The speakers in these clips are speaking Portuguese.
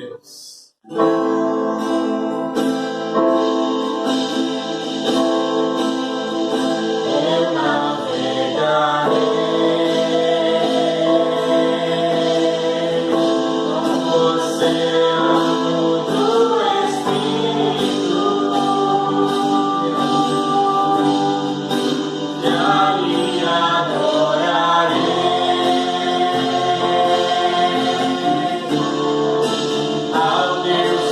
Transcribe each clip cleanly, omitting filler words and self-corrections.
Deus. Eu navegarei no oceano do Espírito, e ali adorarei ao Deus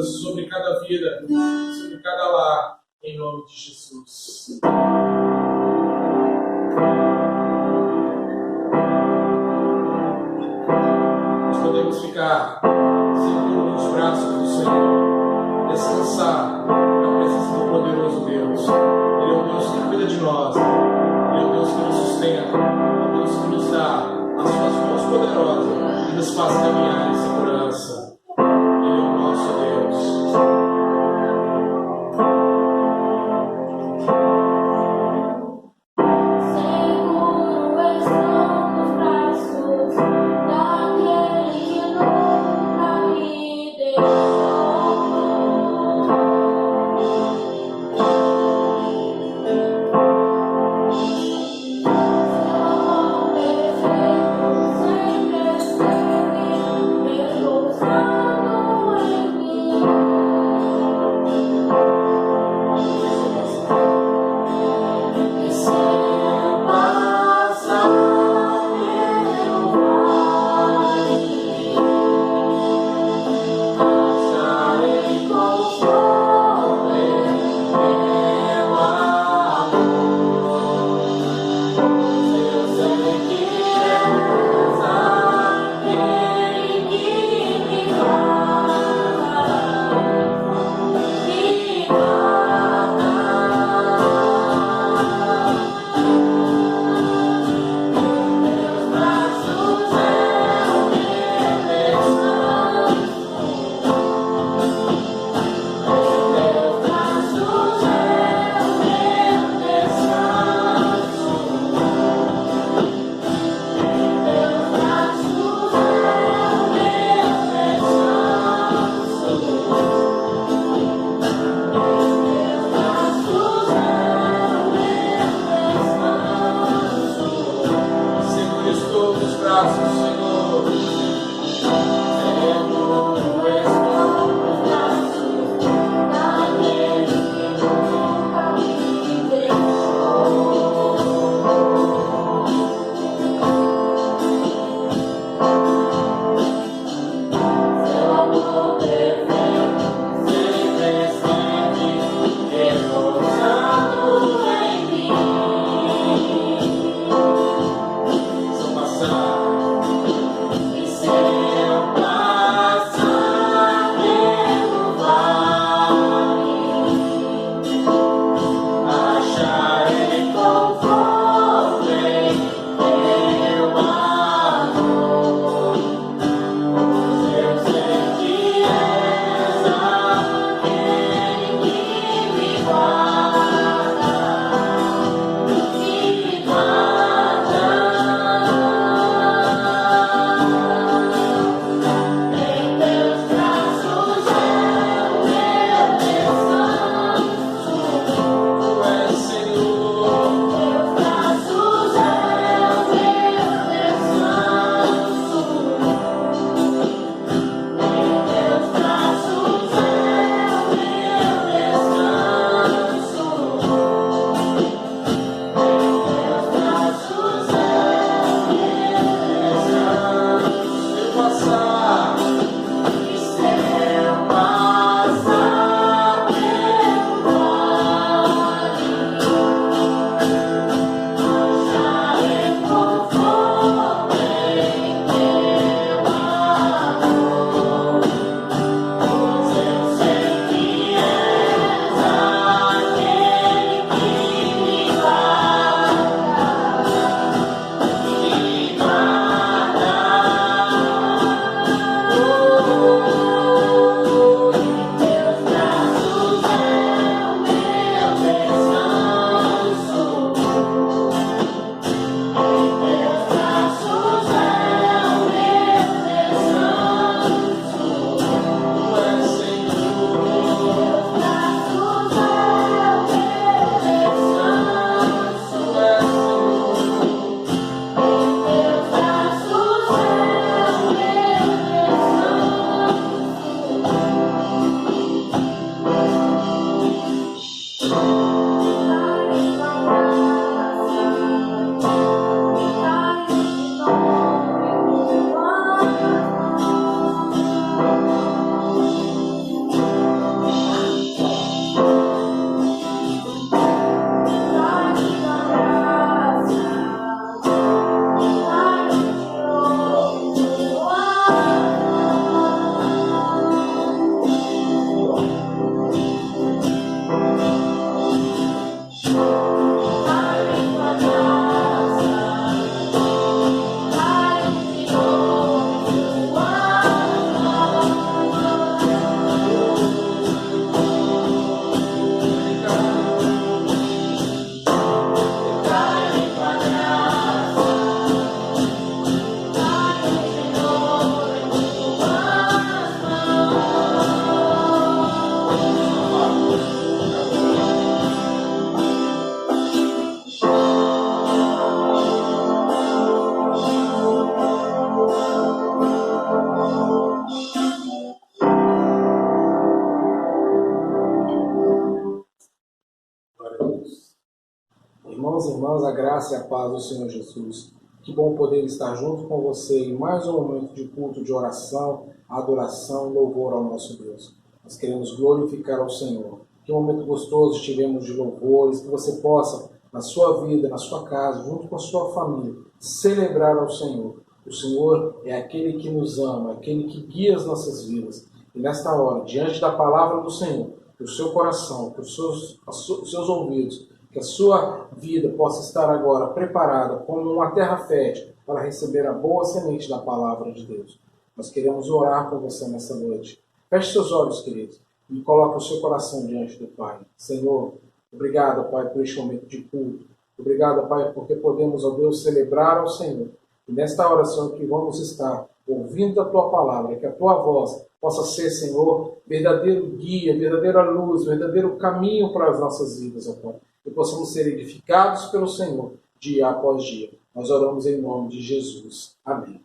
Sobre cada vida, sobre cada lar, em nome de Jesus. Nós podemos ficar seguros nos braços do Senhor, descansar na presença do poderoso Deus. Ele é o Deus que cuida de nós, Ele é o Deus que nos sustenta, é o Deus que nos dá as suas mãos poderosas e nos faz caminhar em segurança. Ele é o nosso Deus. Irmãos e irmãs, a graça e a paz do Senhor Jesus. Que bom poder estar junto com você em mais um momento de culto, de oração, adoração e louvor ao nosso Deus. Nós queremos glorificar ao Senhor. Que momento gostoso tivemos de louvores, que você possa, na sua vida, na sua casa, junto com a sua família, celebrar ao Senhor. O Senhor é aquele que nos ama, aquele que guia as nossas vidas. E nesta hora, diante da palavra do Senhor, que o seu coração, que os seus ouvidos, que a sua vida possa estar agora preparada como uma terra fértil para receber a boa semente da palavra de Deus. Nós queremos orar com você nessa noite. Feche seus olhos, queridos, e coloque o seu coração diante do Pai. Senhor, obrigado, Pai, por este momento de culto. Obrigado, Pai, porque podemos, ó Deus, celebrar ao Senhor. E nesta hora, Senhor, que vamos estar ouvindo a Tua palavra, que a Tua voz possa ser, Senhor, verdadeiro guia, verdadeira luz, verdadeiro caminho para as nossas vidas, ó Pai. E possamos ser edificados pelo Senhor, dia após dia. Nós oramos em nome de Jesus. Amém.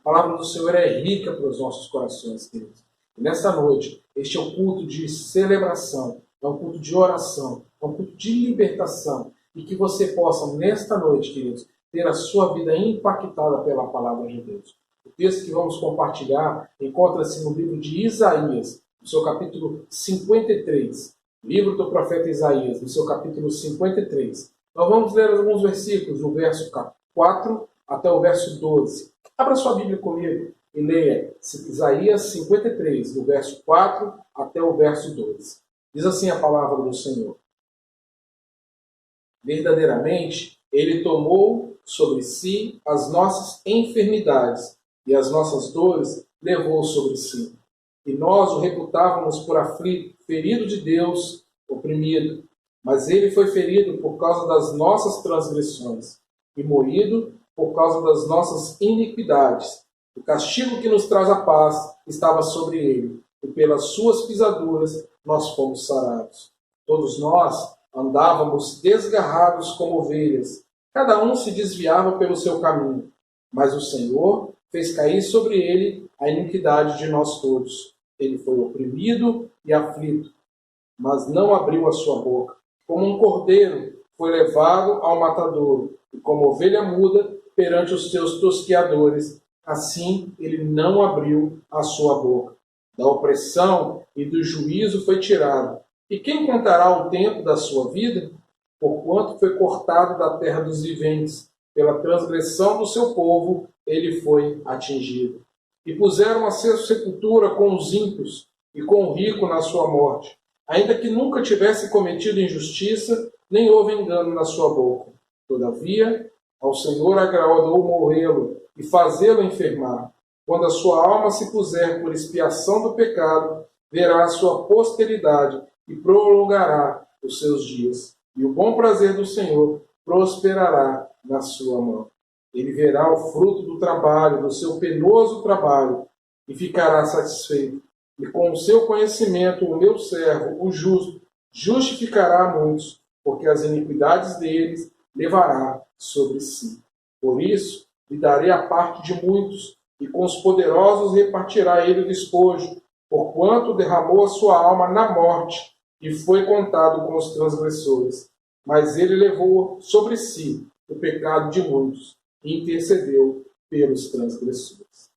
A palavra do Senhor é rica para os nossos corações, queridos. E nesta noite, este é um culto de celebração, é um culto de oração, é um culto de libertação. E que você possa, nesta noite, queridos, ter a sua vida impactada pela palavra de Deus. O texto que vamos compartilhar encontra-se no livro de Isaías, no seu capítulo 53. Livro do profeta Isaías, no seu capítulo 53. Nós vamos ler alguns versículos, do verso 4 até o verso 12. Abra sua Bíblia comigo e leia Isaías 53, do verso 4 até o verso 12. Diz assim a palavra do Senhor. Verdadeiramente, Ele tomou sobre si as nossas enfermidades e as nossas dores levou sobre si. E nós o reputávamos por aflito, ferido de Deus, oprimido. Mas ele foi ferido por causa das nossas transgressões e moído por causa das nossas iniquidades. O castigo que nos traz a paz estava sobre ele, e pelas suas pisaduras nós fomos sarados. Todos nós andávamos desgarrados como ovelhas, cada um se desviava pelo seu caminho, mas o Senhor fez cair sobre ele a iniquidade de nós todos. Ele foi oprimido e aflito, mas não abriu a sua boca. Como um cordeiro foi levado ao matadouro, e como ovelha muda perante os seus tosqueadores, assim ele não abriu a sua boca. Da opressão e do juízo foi tirado. E quem contará o tempo da sua vida? Porquanto foi cortado da terra dos viventes, pela transgressão do seu povo, ele foi atingido. E puseram a sua sepultura com os ímpios, e com o rico na sua morte, ainda que nunca tivesse cometido injustiça, nem houve engano na sua boca. Todavia, ao Senhor agradou morrê-lo e fazê-lo enfermar. Quando a sua alma se puser por expiação do pecado, verá a sua posteridade e prolongará os seus dias. E o bom prazer do Senhor prosperará na sua mão. Ele verá o fruto do trabalho, do seu penoso trabalho, e ficará satisfeito. E com o seu conhecimento, o meu servo, o justo, justificará muitos, porque as iniquidades deles levará sobre si. Por isso, lhe darei a parte de muitos, e com os poderosos repartirá ele o despojo, porquanto derramou a sua alma na morte, e foi contado com os transgressores. Mas ele levou sobre si o pecado de muitos, e intercedeu pelos transgressores.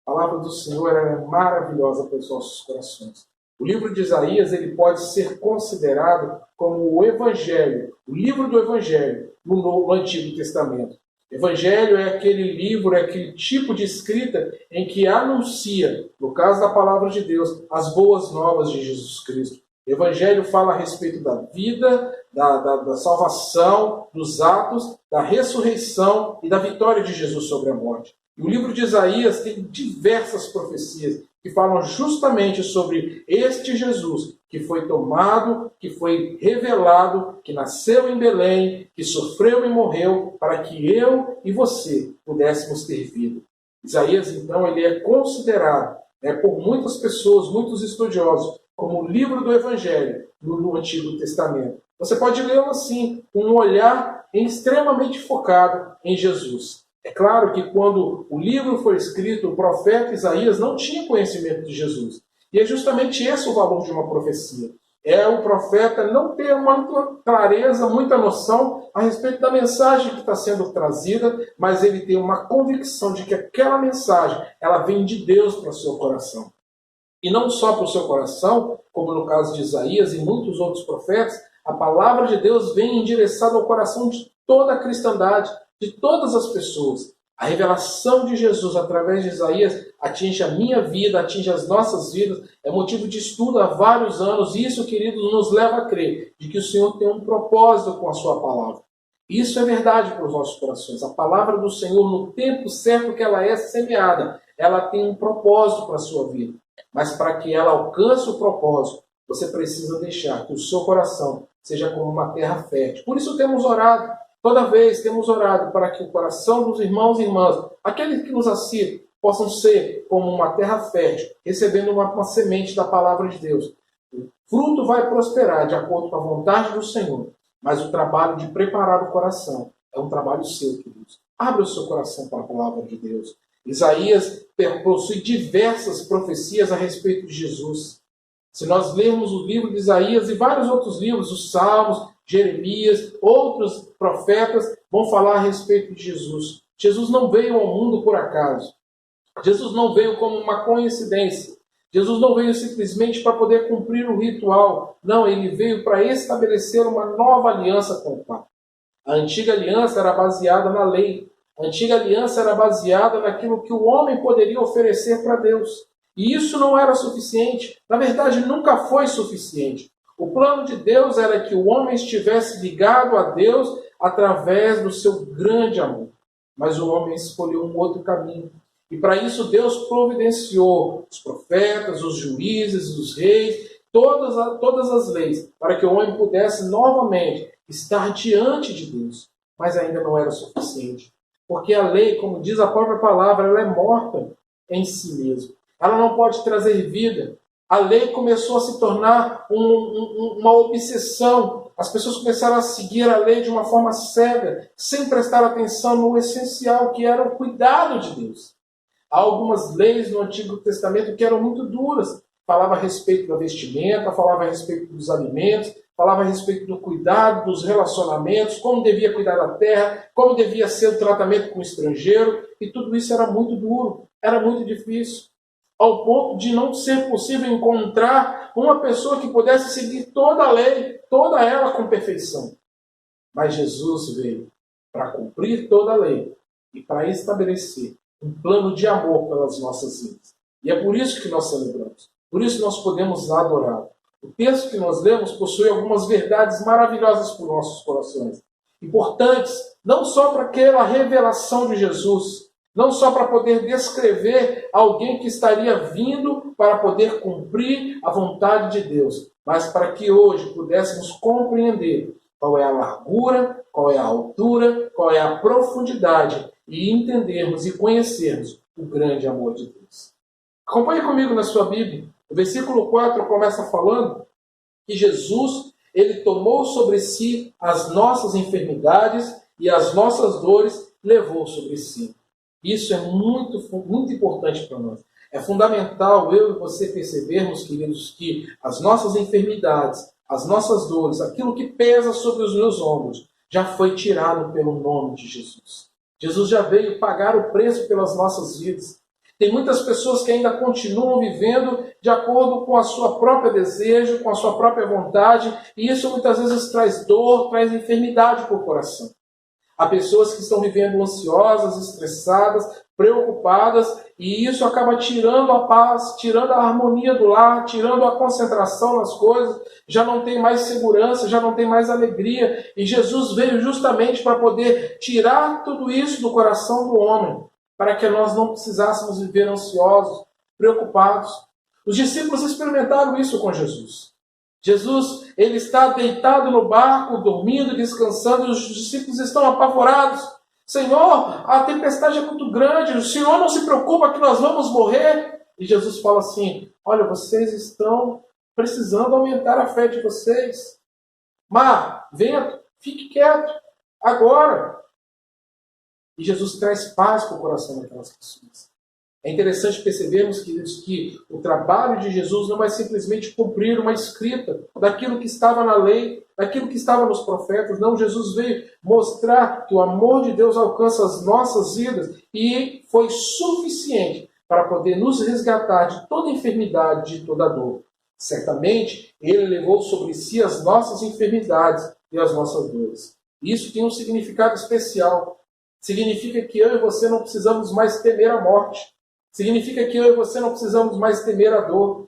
A palavra do Senhor é maravilhosa para os nossos corações. O livro de Isaías ele pode ser considerado como o Evangelho, o livro do Evangelho no Antigo Testamento. Evangelho é aquele livro, é aquele tipo de escrita em que anuncia, no caso da palavra de Deus, as boas novas de Jesus Cristo. O Evangelho fala a respeito da vida, da salvação, dos atos, da ressurreição e da vitória de Jesus sobre a morte. E o livro de Isaías tem diversas profecias que falam justamente sobre este Jesus que foi tomado, que foi revelado, que nasceu em Belém, que sofreu e morreu para que eu e você pudéssemos ter vida. Isaías, então, ele é considerado por muitas pessoas, muitos estudiosos, como o livro do Evangelho no Antigo Testamento. Você pode lê-lo assim, com um olhar extremamente focado em Jesus. É claro que quando o livro foi escrito, o profeta Isaías não tinha conhecimento de Jesus. E é justamente esse o valor de uma profecia. É o profeta não ter muita clareza, muita noção a respeito da mensagem que está sendo trazida, mas ele tem uma convicção de que aquela mensagem ela vem de Deus para o seu coração. E não só para o seu coração, como no caso de Isaías e muitos outros profetas, a palavra de Deus vem endereçada ao coração de toda a cristandade, de todas as pessoas. A revelação de Jesus através de Isaías atinge a minha vida, atinge as nossas vidas, é motivo de estudo há vários anos, e isso, queridos, nos leva a crer de que o Senhor tem um propósito com a sua palavra. Isso é verdade para os nossos corações. A palavra do Senhor, no tempo certo que ela é semeada, ela tem um propósito para a sua vida. Mas para que ela alcance o propósito, você precisa deixar que o seu coração seja como uma terra fértil. Por isso temos orado, toda vez temos orado para que o coração dos irmãos e irmãs, aqueles que nos assistem, possam ser como uma terra fértil, recebendo uma semente da palavra de Deus. O fruto vai prosperar de acordo com a vontade do Senhor, mas o trabalho de preparar o coração é um trabalho seu, queridos. Abra o seu coração para a palavra de Deus. Isaías possui diversas profecias a respeito de Jesus. Se nós lermos o livro de Isaías e vários outros livros, os Salmos, Jeremias, outros profetas vão falar a respeito de Jesus. Jesus não veio ao mundo por acaso. Jesus não veio como uma coincidência. Jesus não veio simplesmente para poder cumprir o ritual. Não, ele veio para estabelecer uma nova aliança com o Pai. A antiga aliança era baseada na lei. A antiga aliança era baseada naquilo que o homem poderia oferecer para Deus. E isso não era suficiente. Na verdade, nunca foi suficiente. O plano de Deus era que o homem estivesse ligado a Deus através do seu grande amor. Mas o homem escolheu um outro caminho. E para isso Deus providenciou os profetas, os juízes, os reis, todas as leis, para que o homem pudesse novamente estar diante de Deus. Mas ainda não era suficiente. Porque a lei, como diz a própria palavra, ela é morta em si mesma. Ela não pode trazer vida. A lei começou a se tornar uma obsessão. As pessoas começaram a seguir a lei de uma forma cega, sem prestar atenção no essencial, que era o cuidado de Deus. Há algumas leis no Antigo Testamento que eram muito duras. Falava a respeito da vestimenta, falava a respeito dos alimentos, falava a respeito do cuidado, dos relacionamentos, como devia cuidar da terra, como devia ser o tratamento com o estrangeiro, e tudo isso era muito duro, era muito difícil, ao ponto de não ser possível encontrar uma pessoa que pudesse seguir toda a lei, toda ela com perfeição. Mas Jesus veio para cumprir toda a lei e para estabelecer um plano de amor pelas nossas vidas. E é por isso que nós celebramos, por isso nós podemos adorar. O texto que nós lemos possui algumas verdades maravilhosas para os nossos corações. Importantes, não só para aquela revelação de Jesus, não só para poder descrever alguém que estaria vindo para poder cumprir a vontade de Deus, mas para que hoje pudéssemos compreender qual é a largura, qual é a altura, qual é a profundidade e entendermos e conhecermos o grande amor de Deus. Acompanhe comigo na sua Bíblia. O versículo 4 começa falando que Jesus, ele tomou sobre si as nossas enfermidades e as nossas dores levou sobre si. Isso é muito, muito importante para nós. É fundamental eu e você percebermos, queridos, que as nossas enfermidades, as nossas dores, aquilo que pesa sobre os meus ombros, já foi tirado pelo nome de Jesus. Jesus já veio pagar o preço pelas nossas vidas. Tem muitas pessoas que ainda continuam vivendo de acordo com a sua própria desejo, com a sua própria vontade, e isso muitas vezes traz dor, traz enfermidade para o coração. Há pessoas que estão vivendo ansiosas, estressadas, preocupadas, e isso acaba tirando a paz, tirando a harmonia do lar, tirando a concentração nas coisas, já não tem mais segurança, já não tem mais alegria, e Jesus veio justamente para poder tirar tudo isso do coração do homem, para que nós não precisássemos viver ansiosos, preocupados. Os discípulos experimentaram isso com Jesus. Jesus, ele está deitado no barco, dormindo, descansando, e os discípulos estão apavorados. Senhor, a tempestade é muito grande, o Senhor não se preocupa que nós vamos morrer. E Jesus fala assim, olha, vocês estão precisando aumentar a fé de vocês. Mar, vento, fique quieto, agora. E Jesus traz paz para o coração daquelas pessoas. É interessante percebermos, queridos, que o trabalho de Jesus não é simplesmente cumprir uma escrita daquilo que estava na lei, daquilo que estava nos profetas. Não, Jesus veio mostrar que o amor de Deus alcança as nossas vidas e foi suficiente para poder nos resgatar de toda enfermidade, de toda dor. Certamente, Ele levou sobre si as nossas enfermidades e as nossas dores. Isso tem um significado especial. Significa que eu e você não precisamos mais temer a morte. Significa que eu e você não precisamos mais temer a dor.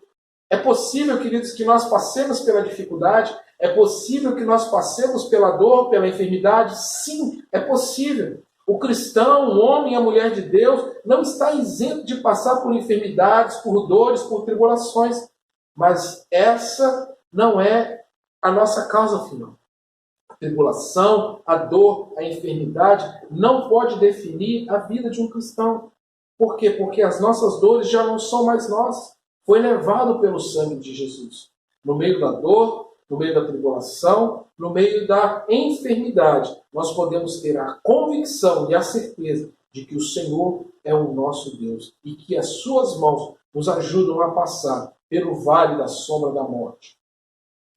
É possível, queridos, que nós passemos pela dificuldade? É possível que nós passemos pela dor, pela enfermidade? Sim, é possível. O cristão, o homem e a mulher de Deus não está isento de passar por enfermidades, por dores, por tribulações. Mas essa não é a nossa causa final. A tribulação, a dor, a enfermidade não pode definir a vida de um cristão. Por quê? Porque as nossas dores já não são mais nossas. Foi levado pelo sangue de Jesus. No meio da dor, no meio da tribulação, no meio da enfermidade, nós podemos ter a convicção e a certeza de que o Senhor é o nosso Deus e que as suas mãos nos ajudam a passar pelo vale da sombra da morte.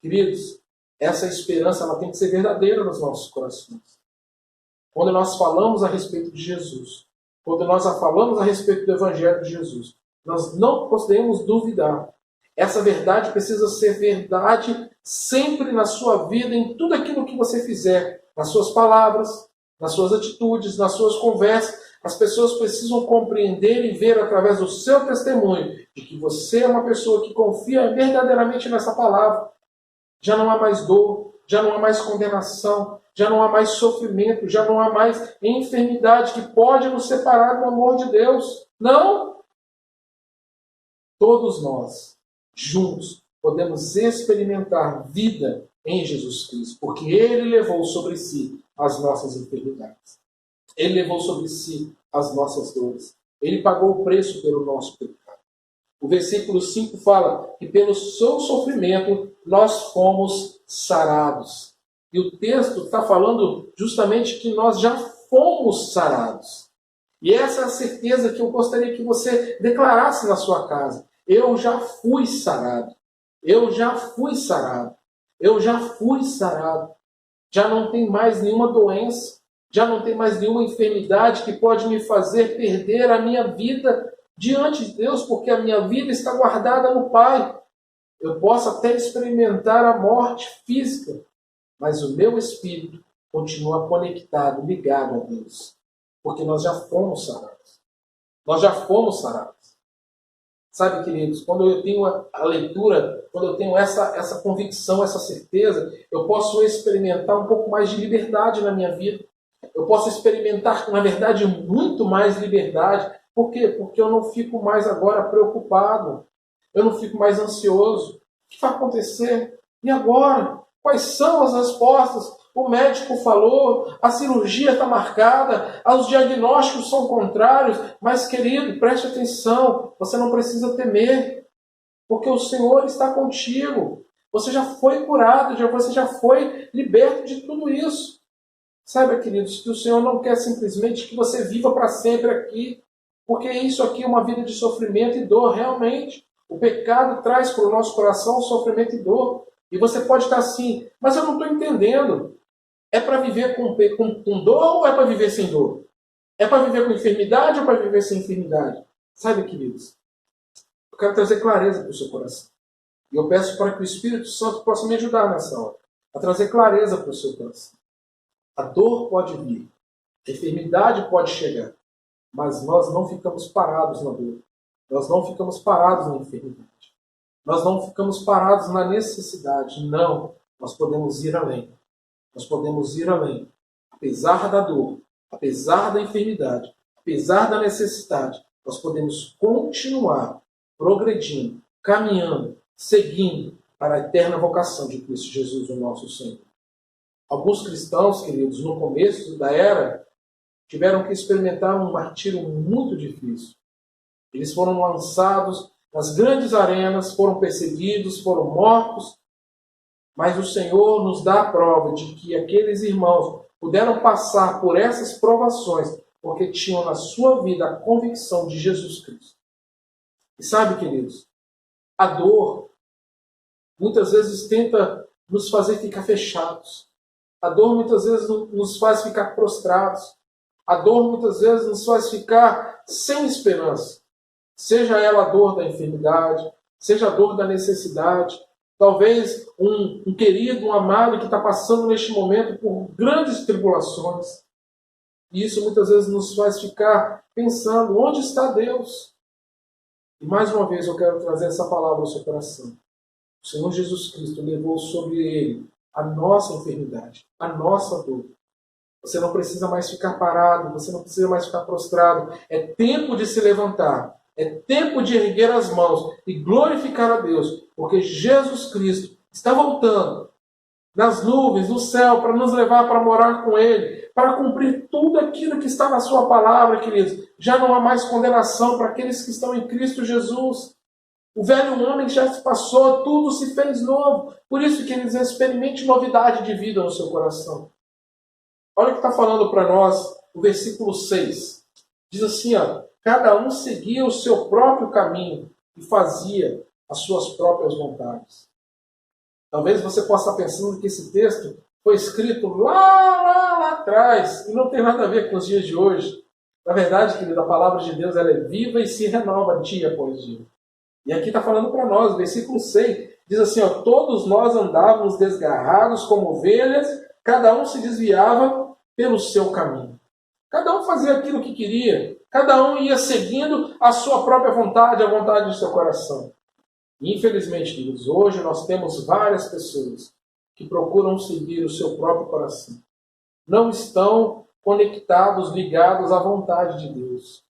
Queridos, essa esperança ela tem que ser verdadeira nos nossos corações. Quando nós falamos a respeito de Jesus, quando nós falamos a respeito do Evangelho de Jesus, nós não podemos duvidar. Essa verdade precisa ser verdade sempre na sua vida, em tudo aquilo que você fizer, nas suas palavras, nas suas atitudes, nas suas conversas. As pessoas precisam compreender e ver através do seu testemunho de que você é uma pessoa que confia verdadeiramente nessa palavra. Já não há mais dor, já não há mais condenação, já não há mais sofrimento, já não há mais enfermidade que pode nos separar do amor de Deus. Não! Todos nós, juntos, podemos experimentar vida em Jesus Cristo, porque Ele levou sobre si as nossas enfermidades. Ele levou sobre si as nossas dores. Ele pagou o preço pelo nosso pecado. O versículo 5 fala que pelo seu sofrimento nós fomos sarados. E o texto está falando justamente que nós já fomos sarados. E essa é a certeza que eu gostaria que você declarasse na sua casa. Eu já fui sarado. Eu já fui sarado. Eu já fui sarado. Já não tem mais nenhuma doença. Já não tem mais nenhuma enfermidade que pode me fazer perder a minha vida diante de Deus, porque a minha vida está guardada no Pai. Eu posso até experimentar a morte física, mas o meu espírito continua conectado, ligado a Deus, porque nós já fomos sarados. Nós já fomos sarados. Sabe, queridos, quando eu tenho a leitura, quando eu tenho essa convicção, essa certeza, eu posso experimentar um pouco mais de liberdade na minha vida. Eu posso experimentar, na verdade, muito mais liberdade. Por quê? Porque eu não fico mais agora preocupado. Eu não fico mais ansioso. O que vai acontecer? E agora? Quais são as respostas? O médico falou, a cirurgia está marcada, os diagnósticos são contrários, mas, querido, preste atenção, você não precisa temer, porque o Senhor está contigo. Você já foi curado, você já foi liberto de tudo isso. Saiba, queridos, que o Senhor não quer simplesmente que você viva para sempre aqui, porque isso aqui é uma vida de sofrimento e dor, realmente. O pecado traz para o nosso coração sofrimento e dor. E você pode estar assim, mas eu não estou entendendo. É para viver com dor ou é para viver sem dor? É para viver com enfermidade ou para viver sem enfermidade? Sabe, queridos, eu quero trazer clareza para o seu coração. E eu peço para que o Espírito Santo possa me ajudar nessa hora, a trazer clareza para o seu coração. A dor pode vir, a enfermidade pode chegar, mas nós não ficamos parados na dor. Nós não ficamos parados na enfermidade. Nós não ficamos parados na necessidade. Não, nós podemos ir além. Nós podemos ir além. Apesar da dor, apesar da enfermidade, apesar da necessidade, nós podemos continuar progredindo, caminhando, seguindo para a eterna vocação de Cristo Jesus, o nosso Senhor. Alguns cristãos, queridos, no começo da era, tiveram que experimentar um martírio muito difícil. Eles foram lançados nas grandes arenas, foram perseguidos, foram mortos, mas o Senhor nos dá a prova de que aqueles irmãos puderam passar por essas provações porque tinham na sua vida a convicção de Jesus Cristo. E sabe, queridos, a dor muitas vezes tenta nos fazer ficar fechados. A dor muitas vezes nos faz ficar prostrados. A dor muitas vezes nos faz ficar sem esperança. Seja ela a dor da enfermidade, seja a dor da necessidade. Talvez um querido, um amado que está passando neste momento por grandes tribulações. E isso muitas vezes nos faz ficar pensando, onde está Deus? E mais uma vez eu quero trazer essa palavra ao seu coração. O Senhor Jesus Cristo levou sobre Ele a nossa enfermidade, a nossa dor. Você não precisa mais ficar parado, você não precisa mais ficar prostrado. É tempo de se levantar, é tempo de erguer as mãos e glorificar a Deus, porque Jesus Cristo está voltando nas nuvens, no céu, para nos levar para morar com Ele, para cumprir tudo aquilo que está na sua palavra, queridos. Já não há mais condenação para aqueles que estão em Cristo Jesus. O velho homem já se passou, tudo se fez novo. Por isso, queridos, experimente novidade de vida no seu coração. Olha o que está falando para nós o versículo 6. Diz assim, ó, cada um seguia o seu próprio caminho e fazia as suas próprias vontades. Talvez você possa estar pensando que esse texto foi escrito lá atrás e não tem nada a ver com os dias de hoje. Na verdade, querido, a palavra de Deus ela é viva e se renova dia após dia. E aqui está falando para nós, versículo 6, diz assim, ó, todos nós andávamos desgarrados como ovelhas, cada um se desviava pelo seu caminho. Cada um fazia aquilo que queria, cada um ia seguindo a sua própria vontade, a vontade do seu coração. E, infelizmente, queridos, hoje nós temos várias pessoas que procuram seguir o seu próprio coração. Não estão conectados, ligados à vontade de Deus.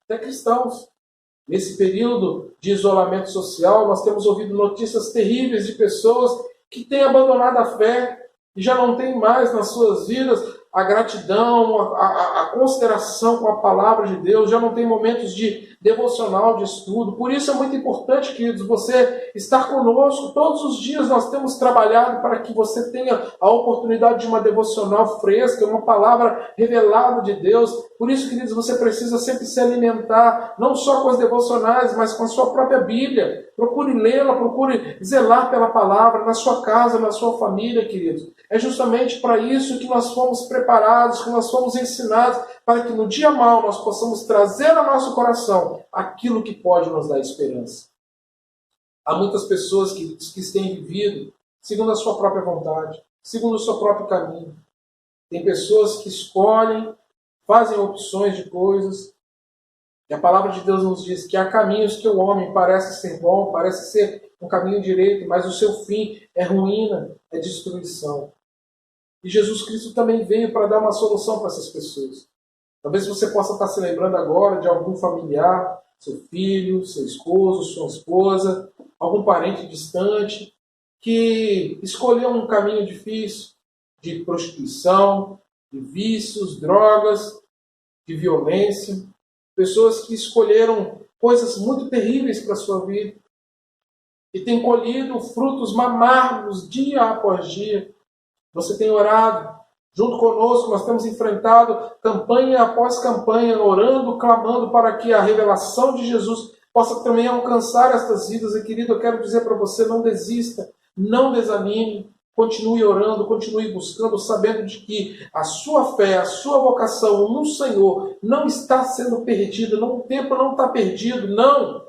Até cristãos. Nesse período de isolamento social, nós temos ouvido notícias terríveis de pessoas que têm abandonado a fé e já não têm mais nas suas vidas a gratidão, a consideração com a palavra de Deus, já não tem momentos de devocional, de estudo. Por isso é muito importante, queridos, você estar conosco. Todos os dias nós temos trabalhado para que você tenha a oportunidade de uma devocional fresca, uma palavra revelada de Deus. Por isso, queridos, você precisa sempre se alimentar, não só com as devocionais, mas com a sua própria Bíblia. Procure lê-la, procure zelar pela palavra na sua casa, na sua família, queridos. É justamente para isso que nós fomos preparados, que nós fomos ensinados, para que no dia mau nós possamos trazer ao nosso coração aquilo que pode nos dar esperança. Há muitas pessoas que têm vivido segundo a sua própria vontade, segundo o seu próprio caminho. Tem pessoas que escolhem, fazem opções de coisas. E a palavra de Deus nos diz que há caminhos que o homem parece ser bom, parece ser um caminho direito, mas o seu fim é ruína, é destruição. E Jesus Cristo também veio para dar uma solução para essas pessoas. Talvez você possa estar se lembrando agora de algum familiar, seu filho, seu esposo, sua esposa, algum parente distante, que escolheu um caminho difícil de prostituição, de vícios, drogas, de violência. Pessoas que escolheram coisas muito terríveis para a sua vida e têm colhido frutos amargos dia após dia. Você tem orado junto conosco, nós temos enfrentado campanha após campanha, orando, clamando para que a revelação de Jesus possa também alcançar estas vidas. E, querido, eu quero dizer para você, não desista, não desanime, continue orando, continue buscando, sabendo de que a sua fé, a sua vocação no Senhor não está sendo perdida, o tempo não está perdido, não.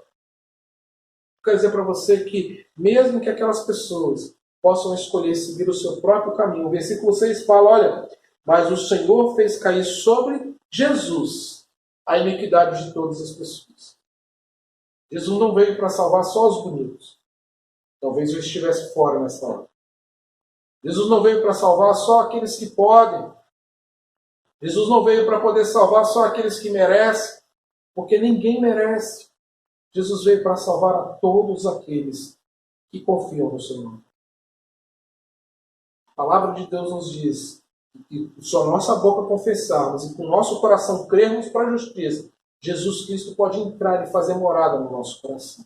Quero dizer para você que, mesmo que aquelas pessoas possam escolher seguir o seu próprio caminho, o versículo 6 fala, olha, mas o Senhor fez cair sobre Jesus a iniquidade de todas as pessoas. Jesus não veio para salvar só os bonitos. Talvez eu estivesse fora nessa hora. Jesus não veio para salvar só aqueles que podem. Jesus não veio para poder salvar só aqueles que merecem, porque ninguém merece. Jesus veio para salvar a todos aqueles que confiam no seu nome. A palavra de Deus nos diz que se a nossa boca confessarmos e com o nosso coração crermos para a justiça, Jesus Cristo pode entrar e fazer morada no nosso coração.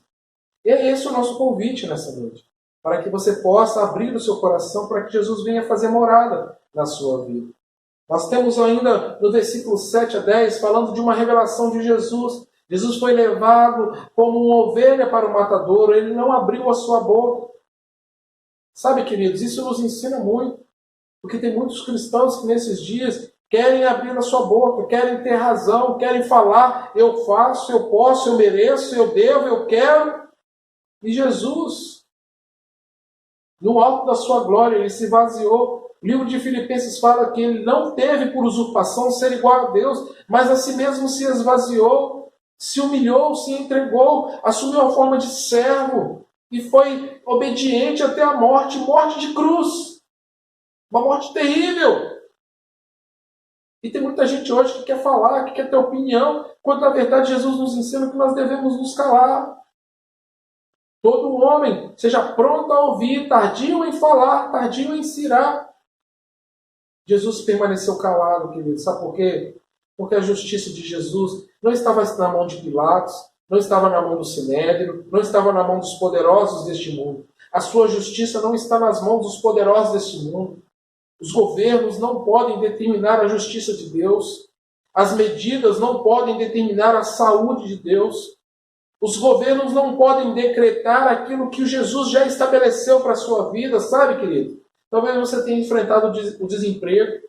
E é esse o nosso convite nessa noite, para que você possa abrir o seu coração para que Jesus venha fazer morada na sua vida. Nós temos ainda no versículo 7 a 10, falando de uma revelação de Jesus. Jesus foi levado como uma ovelha para o matadouro, ele não abriu a sua boca. Sabe, queridos, isso nos ensina muito, porque tem muitos cristãos que nesses dias querem abrir a sua boca, querem ter razão, querem falar, eu faço, eu posso, eu mereço, eu devo, eu quero. E Jesus, no alto da sua glória, ele se esvaziou. O livro de Filipenses fala que ele não teve por usurpação ser igual a Deus, mas a si mesmo se esvaziou, se humilhou, se entregou, assumiu a forma de servo e foi obediente até a morte, morte de cruz. Uma morte terrível. E tem muita gente hoje que quer falar, que quer ter opinião, quando na verdade Jesus nos ensina que nós devemos nos calar. Todo homem seja pronto a ouvir, tardio em falar, tardio em cirar. Jesus permaneceu calado, querido. Sabe por quê? Porque a justiça de Jesus não estava na mão de Pilatos, não estava na mão do Sinédrio, não estava na mão dos poderosos deste mundo. A sua justiça não está nas mãos dos poderosos deste mundo. Os governos não podem determinar a justiça de Deus. As medidas não podem determinar a saúde de Deus. Os governos não podem decretar aquilo que Jesus já estabeleceu para a sua vida, sabe, querido? Talvez você tenha enfrentado o desemprego.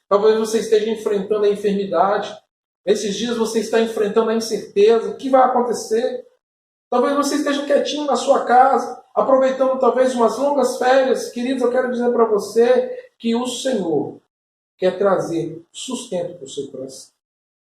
Talvez você esteja enfrentando a enfermidade. Esses dias você está enfrentando a incerteza. O que vai acontecer? Talvez você esteja quietinho na sua casa, aproveitando talvez umas longas férias. Queridos, eu quero dizer para você que o Senhor quer trazer sustento para o seu coração.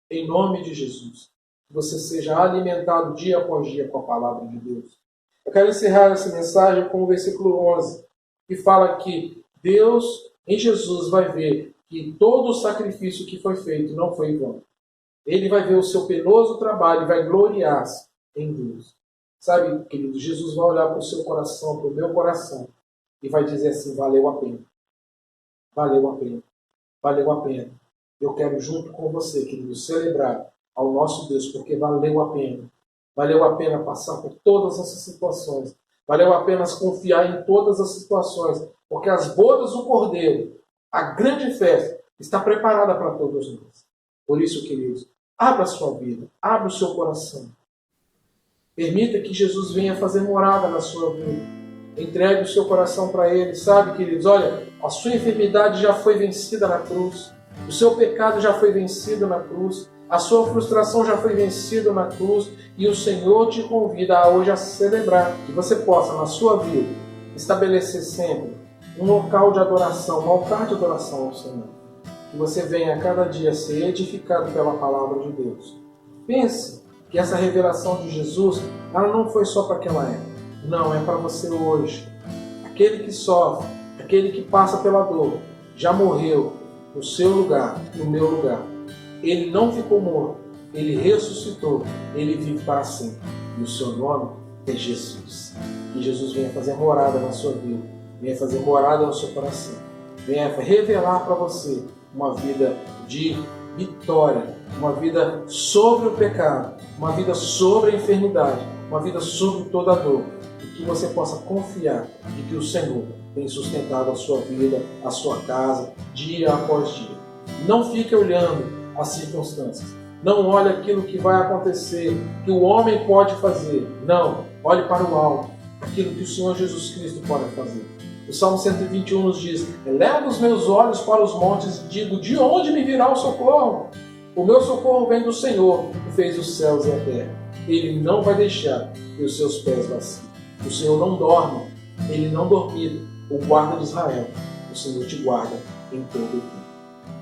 Em nome de Jesus. Que você seja alimentado dia após dia com a palavra de Deus. Eu quero encerrar essa mensagem com o versículo 11, que fala que Deus, em Jesus, vai ver que todo o sacrifício que foi feito não foi em vão. Ele vai ver o seu penoso trabalho e vai gloriar-se em Deus. Sabe, querido, Jesus vai olhar para o seu coração, para o meu coração, e vai dizer assim, valeu a pena. Valeu a pena. Valeu a pena. Eu quero junto com você, querido, celebrar ao nosso Deus, porque valeu a pena. Valeu a pena passar por todas essas situações. Valeu a pena confiar em todas as situações, porque as bodas do Cordeiro, a grande festa, está preparada para todos nós. Por isso, queridos, abra a sua vida, abra o seu coração. Permita que Jesus venha fazer morada na sua vida. Entregue o seu coração para Ele. Sabe, queridos, olha, a sua enfermidade já foi vencida na cruz. O seu pecado já foi vencido na cruz. A sua frustração já foi vencida na cruz. E o Senhor te convida hoje a celebrar. Que você possa, na sua vida, estabelecer sempre um local de adoração, um altar de adoração ao Senhor. Que você venha a cada dia ser edificado pela palavra de Deus. Pense que essa revelação de Jesus, ela não foi só para aquela época. Não, é para você hoje. Aquele que sofre, aquele que passa pela dor, já morreu no seu lugar, no meu lugar. Ele não ficou morto, ele ressuscitou, ele vive para sempre. E o seu nome é Jesus. Que Jesus venha fazer morada na sua vida, venha fazer morada no seu coração, venha revelar para você uma vida de vitória, uma vida sobre o pecado, uma vida sobre a enfermidade, uma vida sobre toda a dor, e que você possa confiar de que o Senhor tem sustentado a sua vida, a sua casa, dia após dia. Não fique olhando as circunstâncias, não olhe aquilo que vai acontecer, que o homem pode fazer. Não, olhe para o alto, aquilo que o Senhor Jesus Cristo pode fazer. O Salmo 121 nos diz, eleva os meus olhos para os montes e digo, de onde me virá o socorro? O meu socorro vem do Senhor, que fez os céus e a terra. Ele não vai deixar que os seus pés vaciem. O Senhor não dorme, Ele não dormita, o guarda de Israel. O Senhor te guarda em todo o tempo.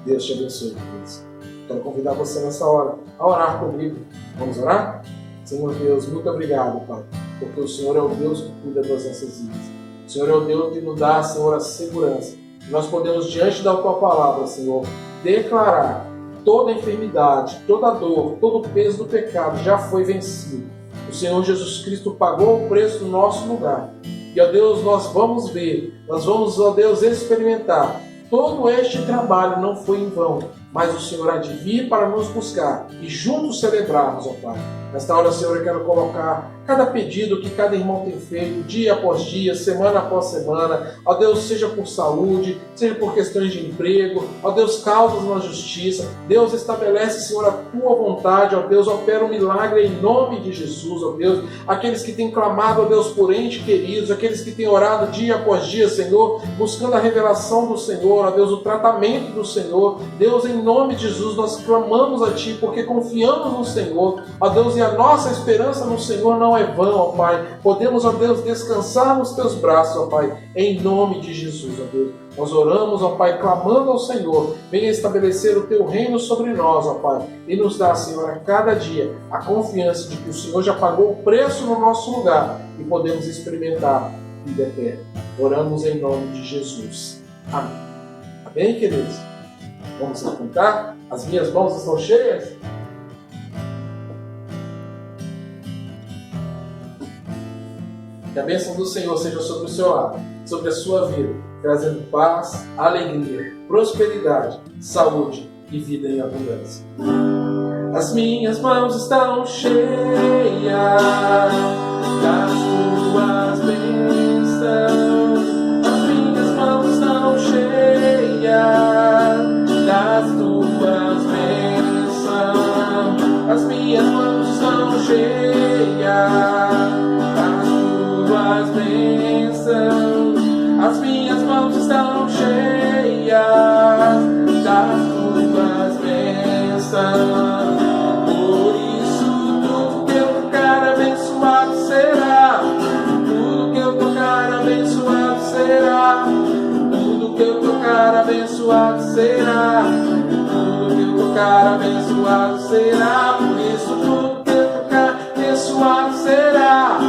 Deus te abençoe, queridos. Quero convidar você nessa hora a orar comigo. Vamos orar? Senhor Deus, muito obrigado, Pai, porque o Senhor é o Deus que cuida das nossas vidas. O Senhor é o Deus que nos dá, Senhor, a segurança. Nós podemos, diante da Tua palavra, Senhor, declarar toda a enfermidade, toda a dor, todo o peso do pecado já foi vencido. O Senhor Jesus Cristo pagou o preço no nosso lugar. E, ó Deus, nós vamos ver, nós vamos, ó Deus, experimentar. Todo este trabalho não foi em vão. mas o Senhor há de vir para nos buscar e juntos celebrarmos, ó Pai. Nesta hora, Senhor, eu quero colocar cada pedido que cada irmão tem feito, dia após dia, semana após semana, ó Deus, seja por saúde, seja por questões de emprego, ó Deus, causas na justiça. Deus, estabelece, Senhor, a tua vontade, ó Deus, opera um milagre em nome de Jesus, ó Deus. Aqueles que têm clamado, ó Deus, por entes queridos, aqueles que têm orado dia após dia, Senhor, buscando a revelação do Senhor, ó Deus, o tratamento do Senhor. Deus, em nome de Jesus, nós clamamos a Ti, porque confiamos no Senhor, ó Deus, e a nossa esperança no Senhor não é vã, ó Pai. Podemos, ó Deus, descansar nos Teus braços, ó Pai, em nome de Jesus, ó Deus. Nós oramos, ó Pai, clamando ao Senhor, venha estabelecer o Teu reino sobre nós, ó Pai, e nos dá, Senhor, a cada dia a confiança de que o Senhor já pagou o preço no nosso lugar e podemos experimentar vida eterna. Oramos em nome de Jesus. Amém. Amém, queridos? Vamos cantar? As minhas mãos estão cheias? Que a bênção do Senhor seja sobre o seu lar, sobre a sua vida, trazendo paz, alegria, prosperidade, saúde e vida em abundância. As minhas mãos estão cheias das tuas bênçãos. As minhas mãos estão cheias das tuas bênçãos. As minhas mãos estão cheias das tuas bênçãos. As minhas mãos estão cheias das tuas bênçãos. Por isso tudo que eu tocar abençoado será. Tudo que eu tocar abençoado será. Tudo que eu tocar abençoado será. Tudo que eu tocar abençoado será. Por isso tudo que eu tocar abençoado será.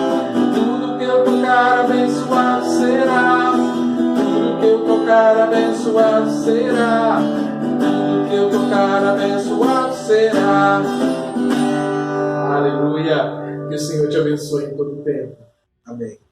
Tudo que eu tocar abençoado será. Tudo que eu tocar abençoado será. Tudo que eu tocar abençoado será. Aleluia. Que o Senhor te abençoe em todo o tempo. Amém.